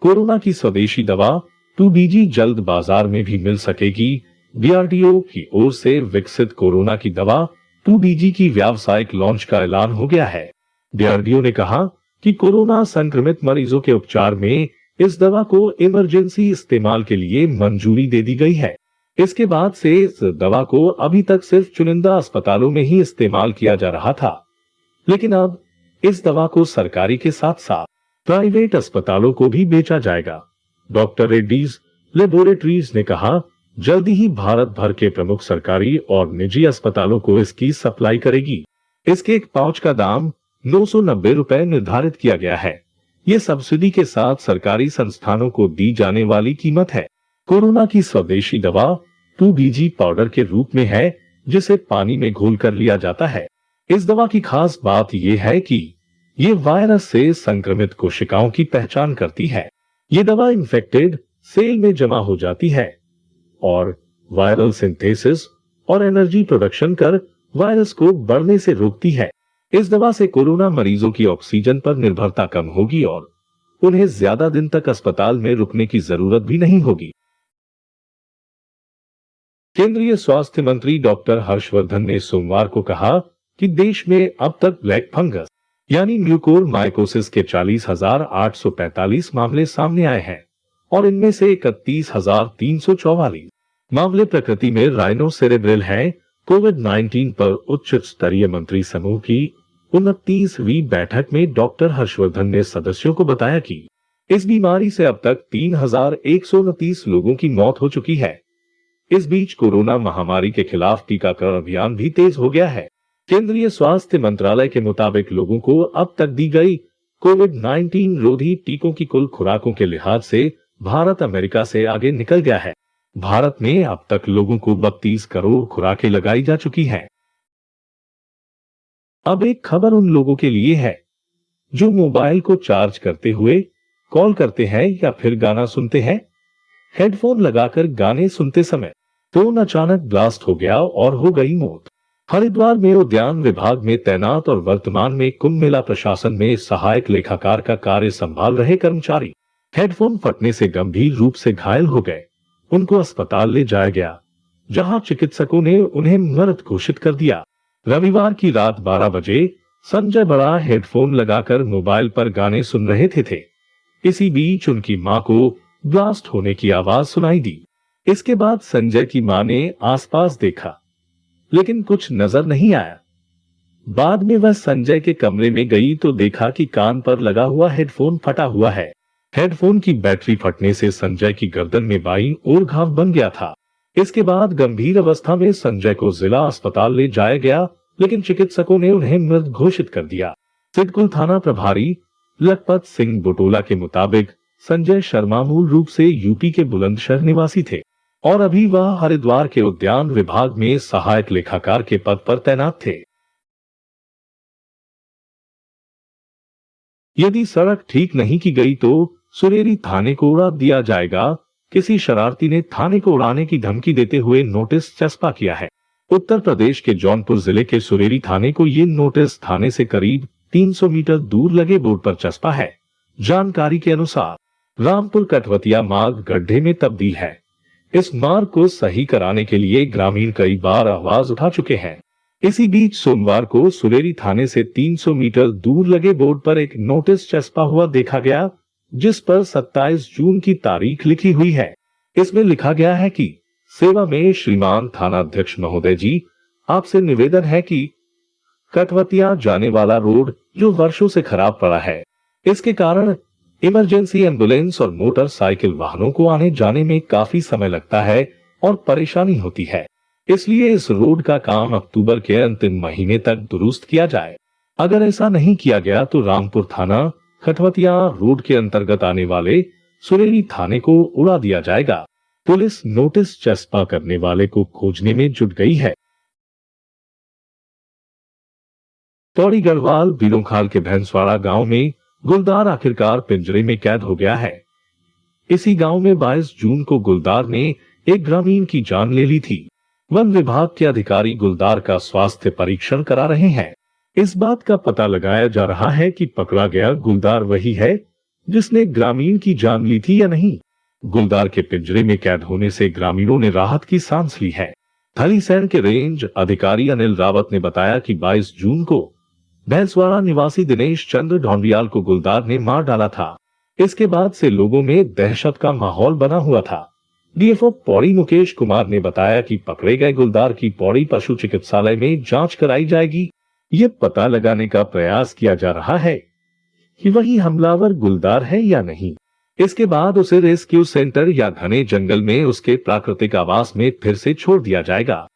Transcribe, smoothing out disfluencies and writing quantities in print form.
Corona की स्वदेशी दवा 2BG जल्द बाजार में भी मिल सकेगी। डीआरडीओ की ओर से विकसित कोरोना की दवा 2BG की व्यावसायिक लॉन्च का ऐलान हो गया है। डीआरडीओ ने कहा कि कोरोना संक्रमित मरीजों के उपचार में इस दवा को इमरजेंसी इस्तेमाल के लिए मंजूरी दे दी गई है। इसके बाद से इस दवा को अभी तक सिर्फ चुनिंदा अस्पतालों में ही इस्तेमाल किया जा रहा था, लेकिन अब इस दवा को सरकारी के साथ साथ प्राइवेट अस्पतालों को भी बेचा जाएगा। डॉक्टर रेड्डीज लेबोरेटरीज ने कहा, जल्दी ही भारत भर के प्रमुख सरकारी और निजी अस्पतालों को इसकी सप्लाई करेगी। इसके एक पाउच का दाम 990 रुपए निर्धारित किया गया है। ये सब्सिडी के साथ सरकारी संस्थानों को दी जाने वाली कीमत है। कोरोना की स्वदेशी दवा 2BG पाउडर के रूप में है, जिसे पानी में घोलकर लिया जाता है। इस दवा की खास बात यह है कि ये वायरस से संक्रमित कोशिकाओं की पहचान करती है। ये दवा इन्फेक्टेड सेल में जमा हो जाती है और वायरल सिंथेसिस और एनर्जी प्रोडक्शन कर वायरस को बढ़ने से रोकती है। इस दवा से कोरोना मरीजों की ऑक्सीजन पर निर्भरता कम होगी और उन्हें ज्यादा दिन तक अस्पताल में रुकने की जरूरत भी नहीं होगी। केंद्रीय स्वास्थ्य मंत्री डॉक्टर हर्षवर्धन ने सोमवार को कहा कि देश में अब तक ब्लैक फंगस यानी म्यूकोरमाइकोसिस के 40,845 मामले सामने आए हैं और इनमें से 31,344 मामले प्रकृति में राइनोसेरेब्रल हैं। कोविड-19 पर उच्च स्तरीय मंत्री समूह की 29वीं बैठक में डॉक्टर हर्षवर्धन ने सदस्यों को बताया कि इस बीमारी से अब तक 3,129 लोगों की मौत हो चुकी है। इस बीच कोरोना महामारी के खिलाफ टीकाकरण अभियान भी तेज हो गया है। केंद्रीय स्वास्थ्य मंत्रालय के मुताबिक लोगों को अब तक दी गई कोविड-19 रोधी टीकों की कुल खुराकों के लिहाज से भारत अमेरिका से आगे निकल गया है। भारत में अब तक लोगों को 32 करोड़ खुराकें लगाई जा चुकी हैं। अब एक खबर उन लोगों के लिए है जो मोबाइल को चार्ज करते हुए कॉल करते हैं या फिर गाना सुनते हैं। हेडफोन लगाकर गाने सुनते समय फोन अचानक ब्लास्ट हो गया और हो गई मौत। हरिद्वार में उद्यान विभाग में तैनात और वर्तमान में कुंभ मेला प्रशासन में सहायक लेखाकार का कार्य संभाल रहे कर्मचारी हेडफोन फटने से गंभीर रूप से घायल हो गए। उनको अस्पताल ले जाया गया, जहां चिकित्सकों ने उन्हें मृत घोषित कर दिया। रविवार की रात 12 बजे संजय बड़ा हेडफोन लगाकर मोबाइल पर गाने सुन रहे थे। इसी बीच उनकी मां को ब्लास्ट होने की आवाज सुनाई दी। इसके बाद संजय की मां ने आसपास देखा, लेकिन कुछ नजर नहीं आया। बाद में वह संजय के कमरे में गई तो देखा कि कान पर लगा हुआ हेडफोन फटा हुआ है। हेडफोन की बैटरी फटने से संजय की गर्दन में बाईं ओर घाव बन गया था। इसके बाद गंभीर अवस्था में संजय को जिला अस्पताल ले जाया गया, लेकिन चिकित्सकों ने उन्हें मृत घोषित कर दिया। सिडकुल थाना प्रभारी लखपत सिंह बुटोला के मुताबिक संजय शर्मा मूल रूप से यूपी के बुलंदशहर निवासी थे और अभी वह हरिद्वार के उद्यान विभाग में सहायक लेखाकार के पद पर तैनात थे। यदि सड़क ठीक नहीं की गई तो सुरेरी थाने को उड़ा दिया जाएगा। किसी शरारती ने थाने को उड़ाने की धमकी देते हुए नोटिस चस्पा किया है। उत्तर प्रदेश के जौनपुर जिले के सुरेरी थाने को ये नोटिस थाने से करीब 300 मीटर दूर लगे बोर्ड पर चस्पा है। जानकारी के अनुसार रामपुर कटवतिया मार्ग गड्ढे में तब्दील है। इस मार्ग को सही कराने के लिए ग्रामीण कई बार आवाज उठा चुके हैं। इसी बीच सोमवार को सुरेरी थाने से 300 मीटर दूर लगे बोर्ड पर एक नोटिस चस्पा हुआ देखा गया, जिस पर 27 जून की तारीख लिखी हुई है। इसमें लिखा गया है कि सेवा में श्रीमान थानाध्यक्ष महोदय जी, आपसे निवेदन है कि कटवतिया जाने वाला रोड जो वर्षों से खराब पड़ा है, इसके कारण इमरजेंसी एम्बुलेंस और मोटरसाइकिल वाहनों को आने जाने में काफी समय लगता है और परेशानी होती है। इसलिए इस रोड का काम अक्टूबर के अंतिम महीने तक दुरुस्त किया जाए। अगर ऐसा नहीं किया गया तो रामपुर थाना कटवतिया रोड के अंतर्गत आने वाले सुरेरी थाने को उड़ा दिया जाएगा। पुलिस नोटिस चस्पा करने वाले को खोजने में जुट गई है। पौड़ी गढ़वाल बीरोंखाल के भैंसवाड़ा गांव में गुलदार आखिरकार पिंजरे में कैद हो गया है। इसी गांव में 22 जून को गुलदार ने एक ग्रामीण की जान ले ली थी। वन विभाग के अधिकारी गुलदार का स्वास्थ्य परीक्षण करा रहे हैं। इस बात का पता लगाया जा रहा है कि पकड़ा गया गुलदार वही है जिसने ग्रामीण की जान ली थी या नहीं। गुलदार के पिंजरे में कैद होने से ग्रामीणों ने राहत की सांस ली है। थलीसैंण के रेंज अधिकारी अनिल रावत ने बताया कि 22 जून को भैंसवाड़ा निवासी दिनेश चंद्र ढोंडियाल को गुलदार ने मार डाला था। इसके बाद से लोगों में दहशत का माहौल बना हुआ था। डीएफओ पौड़ी मुकेश कुमार ने बताया कि पकड़े गए गुलदार की पौड़ी पशु चिकित्सालय में जांच कराई जाएगी। ये पता लगाने का प्रयास किया जा रहा है कि वही हमलावर गुलदार है या नहीं। इसके बाद उसे रेस्क्यू सेंटर या घने जंगल में उसके प्राकृतिक आवास में फिर से छोड़ दिया जाएगा।